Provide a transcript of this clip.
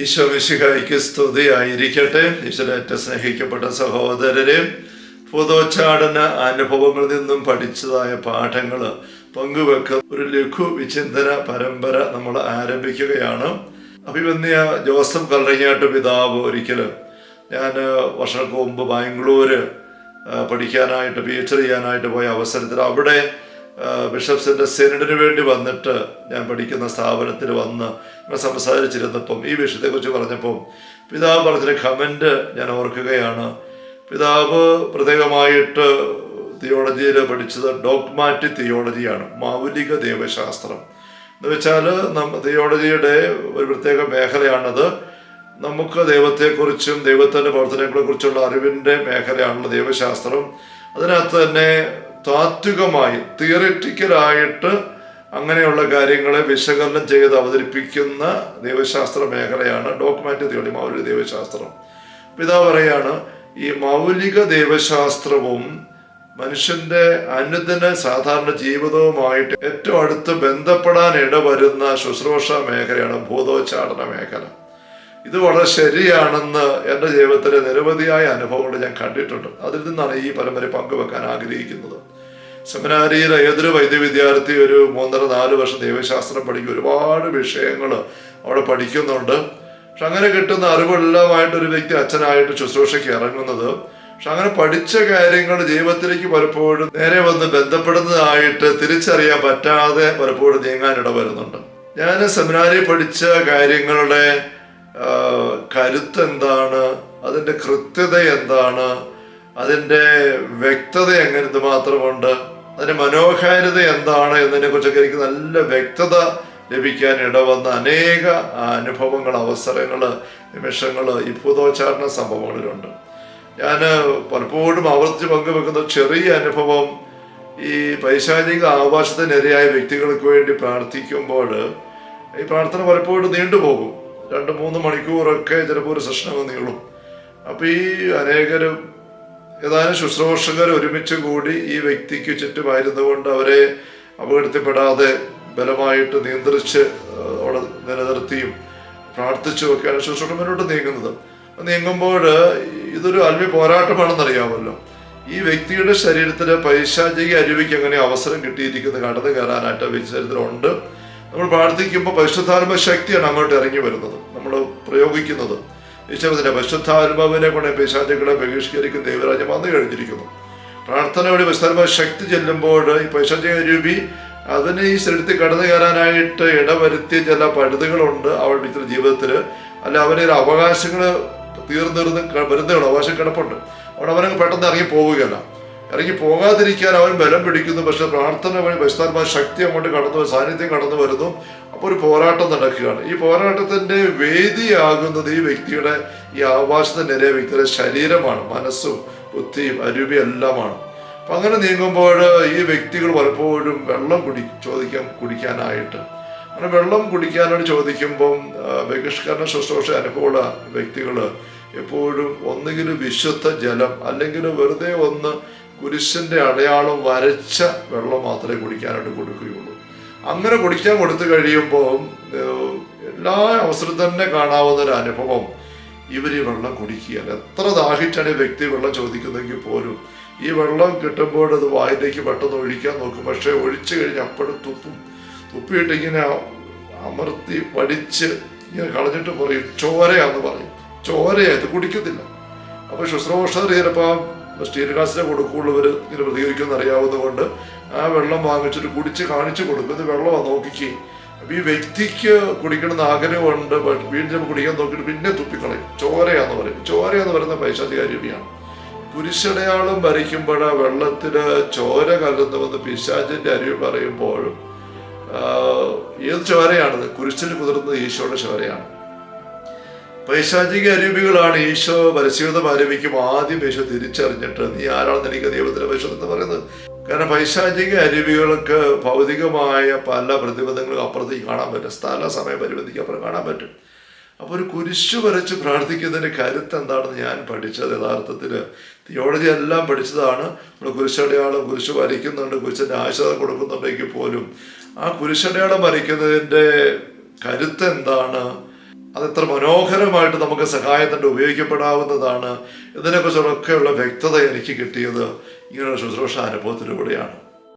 ഈശോ മിശിഹായ്ക്ക് സ്തുതിയായിരിക്കട്ടെ. ഈശ്വരേറ്റ സ്നേഹിക്കപ്പെട്ട സഹോദരരെ, ഭൂതോച്ചാടന അനുഭവങ്ങളിൽ നിന്നും പഠിച്ചതായ പാഠങ്ങൾ പങ്കുവെക്കുന്ന ഒരു ലഘു വിചിന്തന പരമ്പര നമ്മൾ ആരംഭിക്കുകയാണ്. അഭിമന്യ ജോസഫ് കല്ലറങ്ങാട്ട് പിതാവ് ഒരിക്കൽ ഞാൻ വർഷങ്ങൾക്ക് മുമ്പ് ബാംഗ്ലൂര് പഠിക്കാനായിട്ട് PhD ചെയ്യാനായിട്ട് പോയ അവസരത്തിൽ അവിടെ ബിഷപ്സിൻ്റെ സെനഡിന് വേണ്ടി വന്നിട്ട് ഞാൻ പഠിക്കുന്ന സ്ഥാപനത്തിൽ വന്ന് സംസാരിച്ചിരുന്നപ്പം ഈ വിഷയത്തെക്കുറിച്ച് പറഞ്ഞപ്പം പിതാവ് പറഞ്ഞൊരു കമൻറ്റ് ഞാൻ ഓർക്കുകയാണ്. പിതാവ് പ്രത്യേകമായിട്ട് തിയോളജിയിൽ പഠിച്ചത് ഡോഗ്മാറ്റിക് തിയോളജിയാണ്, മൗലിക ദൈവശാസ്ത്രം എന്ന് വെച്ചാൽ തിയോളജിയുടെ ഒരു പ്രത്യേക മേഖലയാണത്. നമുക്ക് ദൈവത്തെക്കുറിച്ചും ദൈവത്തിൻ്റെ പ്രവർത്തനങ്ങളെക്കുറിച്ചുള്ള അറിവിൻ്റെ മേഖലയാണല്ലോ ദൈവശാസ്ത്രം. അതിനകത്ത് തന്നെ താത്വികമായി തിയറിറ്റിക്കലായിട്ട് അങ്ങനെയുള്ള കാര്യങ്ങളെ വിശകലനം ചെയ്ത് അവതരിപ്പിക്കുന്ന ദൈവശാസ്ത്ര മേഖലയാണ് ഡോഗ്മാറ്റിക് തിയോളജി, മൗലിക ദൈവശാസ്ത്രം. പിതാവ് പറയാണ്, ഈ മൗലിക ദൈവശാസ്ത്രവും മനുഷ്യന്റെ അനുദിന സാധാരണ ജീവിതവുമായിട്ട് ഏറ്റവും അടുത്ത് ബന്ധപ്പെടാൻ ഇടവരുന്ന ശുശ്രൂഷ മേഖലയാണ് ഭൂതോച്ചാടന മേഖല. ഇത് വളരെ ശരിയാണെന്ന് എൻ്റെ ജീവിതത്തിലെ നിരവധിയായ അനുഭവങ്ങൾ ഞാൻ കണ്ടിട്ടുണ്ട്. അതിൽ നിന്നാണ് ഈ പരമ്പര പങ്കുവെക്കാൻ ആഗ്രഹിക്കുന്നത്. സെമിനാരിയിൽ ഏതൊരു വൈദ്യ വിദ്യാർത്ഥി ഒരു 3.5-4 വർഷം ദൈവശാസ്ത്രം പഠിക്കും, ഒരുപാട് വിഷയങ്ങൾ അവിടെ പഠിക്കുന്നുണ്ട്. പക്ഷെ അങ്ങനെ കിട്ടുന്ന അറിവെല്ലാമായിട്ട് ഒരു വ്യക്തി അച്ഛനായിട്ട് ശുശ്രൂഷയ്ക്ക് ഇറങ്ങുന്നത്, പക്ഷെ അങ്ങനെ പഠിച്ച കാര്യങ്ങൾ ജീവിതത്തിലേക്ക് പലപ്പോഴും നേരെ വന്ന് ബന്ധപ്പെടുന്നതായിട്ട് തിരിച്ചറിയാൻ പറ്റാതെ പലപ്പോഴും നീങ്ങാൻ ഇടവരുന്നുണ്ട്. ഞാൻ സെമിനാരിൽ പഠിച്ച കാര്യങ്ങളുടെ കരുത്ത് എന്താണ്, അതിൻ്റെ കൃത്യത എന്താണ്, അതിൻ്റെ വ്യക്തത എങ്ങനെ എന്തുമാത്രമുണ്ട്, അതിൻ്റെ മനോഹാരിത എന്താണ് എന്നതിനെ കുറിച്ചൊക്കെ എനിക്ക് നല്ല വ്യക്തത ലഭിക്കാൻ ഇടവന്ന അനേക അനുഭവങ്ങൾ, അവസരങ്ങൾ, നിമിഷങ്ങൾ ഈ ഭൂതോച്ചാരണ സംഭവങ്ങളിലുണ്ട്. ഞാൻ പലപ്പോഴും ആവർത്തിച്ച് പങ്കുവെക്കുന്ന ചെറിയ അനുഭവം, ഈ പൈശാചിക ആവാസത്തിനിരയായ വ്യക്തികൾക്ക് വേണ്ടി പ്രാർത്ഥിക്കുമ്പോൾ ഈ പ്രാർത്ഥന പലപ്പോഴും നീണ്ടുപോകും. 2-3 മണിക്കൂറൊക്കെ ചിലപ്പോൾ ഒരു സെഷനൊക്കെ നീളും. അപ്പോൾ ഈ അനേകരും ഏതാനും ശുശ്രൂഷകർ ഒരുമിച്ച് കൂടി ഈ വ്യക്തിക്ക് ചുറ്റുമായിരുന്നു കൊണ്ട് അവരെ അപകടത്തിൽപ്പെടാതെ ബലമായിട്ട് നിയന്ത്രിച്ച് അവിടെ നിലനിർത്തിയും പ്രാർത്ഥിച്ചുമൊക്കെയാണ് ശുശ്രൂഷ മുന്നോട്ട് നീങ്ങുന്നത്. നീങ്ങുമ്പോൾ ഇതൊരു ആത്മീയ പോരാട്ടമാണെന്നറിയാമല്ലോ. ഈ വ്യക്തിയുടെ ശരീരത്തിൽ പൈശാചിക അരുവിക്ക് അങ്ങനെ അവസരം കിട്ടിയിരിക്കുന്നത് കടന്നു കയറാനായിട്ട് വിചാരത്തിലുണ്ട്. നമ്മൾ പ്രാർത്ഥിക്കുമ്പോൾ പരിശുദ്ധാത്മ ശക്തിയാണ് അങ്ങോട്ട് ഇറങ്ങി വരുന്നത്, നമ്മൾ പ്രയോഗിക്കുന്നത്. ഈശ്വരത്തിൻ്റെ പരിശുദ്ധാത്മാവിനെ കൊണ്ട് പൈശാചികളെ ബഹിഷ്കരിക്കുന്ന ദൈവരാജ്യം വന്നു കഴിഞ്ഞിരിക്കുന്നു. പ്രാർത്ഥന വഴി പരിശുദ്ധാത്മ ശക്തി ചെല്ലുമ്പോൾ ഈ പൈശാചിക രൂപി അതിന് ഈ ശരീരത്തിൽ കടന്നു കയറാനായിട്ട് ഇടവരുത്തിയ ചില പഴുതുകളുണ്ട് അവരുടെ ജീവിതത്തിൽ. അല്ല, അവന് അവകാശങ്ങൾ വരുന്നതാണ്, അവകാശം കിടപ്പുണ്ട്. അവിടെ അവനങ്ങ് പെട്ടെന്ന് ഇറങ്ങി പോവുകയല്ല. ഇറങ്ങി പോകാതിരിക്കാൻ അവൻ ബലം പിടിക്കുന്നു. പക്ഷെ പ്രാർത്ഥന വഴി പരിശുദ്ധാത്മ ശക്തി അങ്ങോട്ട് കടന്നു, സാന്നിധ്യം കടന്നു വരുന്നു. അപ്പോൾ ഒരു പോരാട്ടം നടക്കുകയാണ്. ഈ പോരാട്ടത്തിൻ്റെ വേദിയാകുന്നത് ഈ വ്യക്തിയുടെ ഈ ആവാസത്തിൻ്റെ വ്യക്തിയുടെ ശരീരമാണ്, മനസ്സും ബുദ്ധിയും അരൂപിയും എല്ലാമാണ്. അപ്പം അങ്ങനെ നീങ്ങുമ്പോൾ ഈ വ്യക്തികൾ പലപ്പോഴും വെള്ളം കുടിക്കാനായിട്ട് അങ്ങനെ വെള്ളം കുടിക്കാനായിട്ട് ചോദിക്കുമ്പം ബഹിഷ്കരണ ശുശ്രൂഷ അനുഭവമുള്ള വ്യക്തികൾ എപ്പോഴും ഒന്നുകിൽ വിശുദ്ധ ജലം അല്ലെങ്കിൽ വെറുതെ ഒന്ന് കുരിശിൻ്റെ അടയാളം വരച്ച വെള്ളം മാത്രമേ കുടിക്കാനായിട്ട് കൊടുക്കുകയുള്ളൂ. അങ്ങനെ കുടിക്കാൻ കൊടുത്തു കഴിയുമ്പോൾ എല്ലാ അവസരവും തന്നെ കാണാവുന്ന ഒരു അനുഭവം, ഇവർ ഈ വെള്ളം കുടിക്കുകയല്ല. എത്ര ദാഹിച്ചാണ് ഈ വ്യക്തി വെള്ളം ചോദിക്കുന്നെങ്കിൽ പോലും ഈ വെള്ളം കിട്ടുമ്പോൾ അത് വായിലേക്ക് പെട്ടെന്ന് ഒഴിക്കാൻ നോക്കും. പക്ഷേ ഒഴിച്ചു കഴിഞ്ഞ് അപ്പോഴും തുപ്പിയിട്ട് ഇങ്ങനെ അമർത്തി വടിച്ച് ഇങ്ങനെ കളഞ്ഞിട്ട് പറയും ചോരയാന്ന് പറയും. ചോരയാ, ഇത് കുടിക്കത്തില്ല. അപ്പോൾ ശുശ്രൂഷകർ ചിലപ്പോൾ സ്റ്റീൽ ഗ്ലാസിനെ കൊടുക്കുള്ളവർ ഇങ്ങനെ പ്രതികരിക്കുമെന്ന് അറിയാവുന്നത് കൊണ്ട് ആ വെള്ളം വാങ്ങിച്ചിട്ട് കുടിച്ച് കാണിച്ചു കൊടുക്കും. ഇത് വെള്ളമാണ് നോക്കിക്കുകയും. അപ്പോൾ ഈ വ്യക്തിക്ക് കുടിക്കണമെന്ന് ആഗ്രഹമുണ്ട്, വീണ്ടും കുടിക്കാൻ നോക്കിയിട്ട് പിന്നെ തുപ്പിക്കളയും. ചോരയാന്ന് പറയും. ചോരയെന്ന് പറയുന്ന പൈശാചിക രൂപിയാണ്. കുരിശടയാളം വരയ്ക്കുമ്പോൾ ആ വെള്ളത്തിൽ ചോര കലർന്നുവെന്ന് പിശാചിൻ്റെ അരുവി പറയുമ്പോഴും ഏത് ചോരയാണത്? കുരിശിൽ കുതിർന്നത് ഈശോയുടെ ചോരയാണ്. പൈശാചിക അരൂപികളാണ് ഈശോ പരിശുദ്ധം ആരംഭിക്കും ആദ്യം ഈശോ തിരിച്ചറിഞ്ഞിട്ട് നീ ആരാണെന്ന് എനിക്ക് ദൈവത്തിൻ്റെ പരിശുദ്ധം എന്ന് പറയുന്നത്. കാരണം പൈശാചിക അരൂപികൾക്ക് ഭൗതികമായ പല പ്രതിബന്ധങ്ങളും അപ്പുറത്തേക്ക് കാണാൻ പറ്റും, സ്ഥല സമയ പരിമിതിക്ക് അപ്പുറം കാണാൻ പറ്റും. അപ്പോൾ ഒരു കുരിശ് വരച്ച് പ്രാർത്ഥിക്കുന്നതിൻ്റെ കരുത്ത് എന്താണെന്ന് ഞാൻ പഠിച്ചത് യഥാർത്ഥത്തിൽ തിയോളജി എല്ലാം പഠിച്ചതാണ്. നമ്മൾ കുരിശടയാളം കുരിശ് വരയ്ക്കുന്നുണ്ട്, കുരിശിൻ്റെ ആശ്വാസം കൊടുക്കുന്നുണ്ടെങ്കിൽ പോലും ആ കുരിശടയാളം വരയ്ക്കുന്നതിൻ്റെ കരുത്ത് എന്താണ്, അതെത്ര മനോഹരമായിട്ട് നമുക്ക് സഹായത്തിൻ്റെ ഉപയോഗിക്കപ്പെടാവുന്നതാണ്. ഇതിനെക്കുറിച്ചൊക്കെയുള്ള വ്യക്തത എനിക്ക് കിട്ടിയത് ഇങ്ങനെയുള്ള ശുശ്രൂഷ അനുഭവത്തിലൂടെയാണ്.